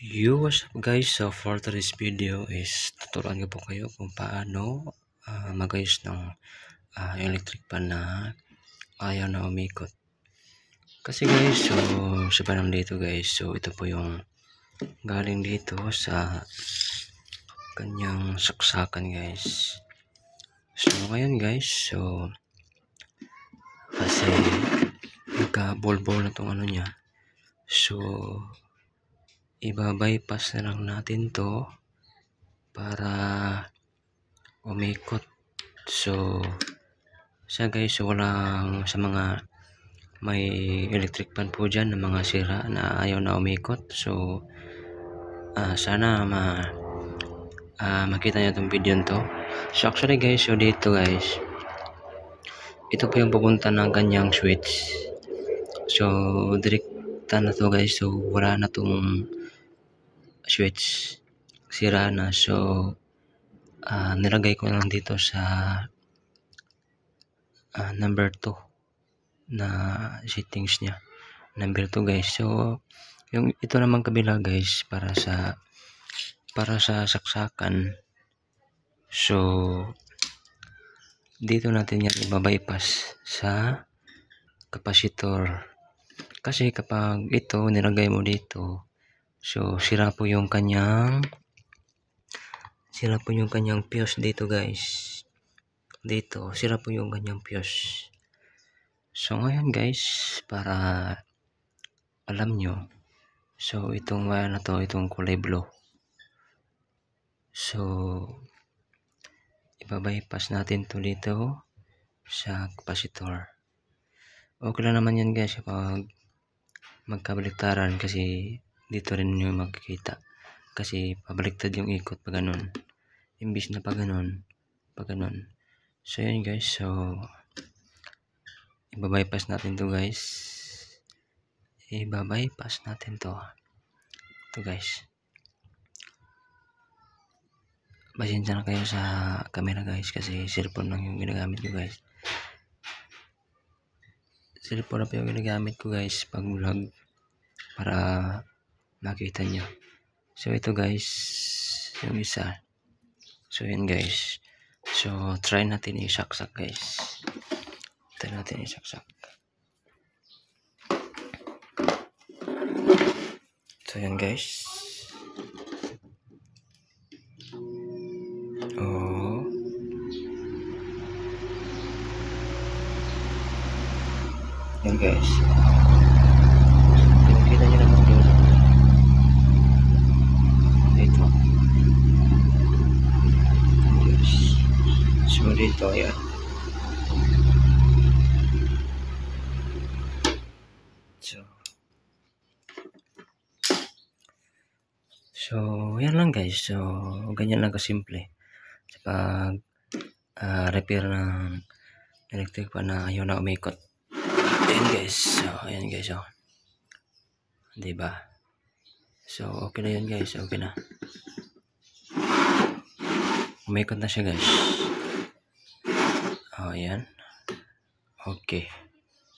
Yo, what's up guys? So for today's video is tuturuan ko po kayo kung paano magayos ng electric pan na ayaw na umikot. Kasi guys, so sa panang dito guys, so ito po yung galing dito sa kanyang saksakan guys. So ngayon guys, so kasi nagka-ball na tong ano niya. So iba-bypass na lang natin to para umikot. So siya guys, so walang sa mga may electric pan po dyan na mga sira na ayaw na umikot. So sana makita nyo itong video to. So actually guys, so dito guys, ito po yung pupunta ng kanyang switch. So direkta na to guys, so wala na tong switch, sira na. So nilagay ko lang dito sa number 2 na settings niya, number 2 guys. So yung ito naman kabila guys, para sa saksakan. So dito natin yan iba-bypass sa capacitor, kasi kapag ito nilagay mo dito, so sira po yung kanyang fuse dito guys. Dito sira po yung kanyang fuse. So ngayon guys, para alam nyo, so itong wire na to, itong kulay blue, so iba-bypass natin to dito sa capacitor. Okay lang naman yan guys kapag magkabaliktaran, kasi dito rin yung makikita, kasi pabaliktad yung ikot pa ganun, imbis na pa ganun. So yun guys, so iba-bypass natin to guys, to guys. Pasensya na kayo sa camera guys, kasi cellphone lang yung ginagamit ko guys. Cellphone na po yung ginagamit ko guys pag vlog, para makita nyo. So ito guys, yung isa. So yun guys, so try natin isaksak guys. So yan guys. Yan guys. Kita nyo naman doon. Dito. Yes. So dito, yan. So yan lang guys. So ganyan lang kasimple sa pag repair ng electric pan na ayaw na umikot. Ayan guys. So ayan guys, oh. Diba? So okay na yun guys. Okay na. Umikot na siya guys. Oh, ayan. Okay.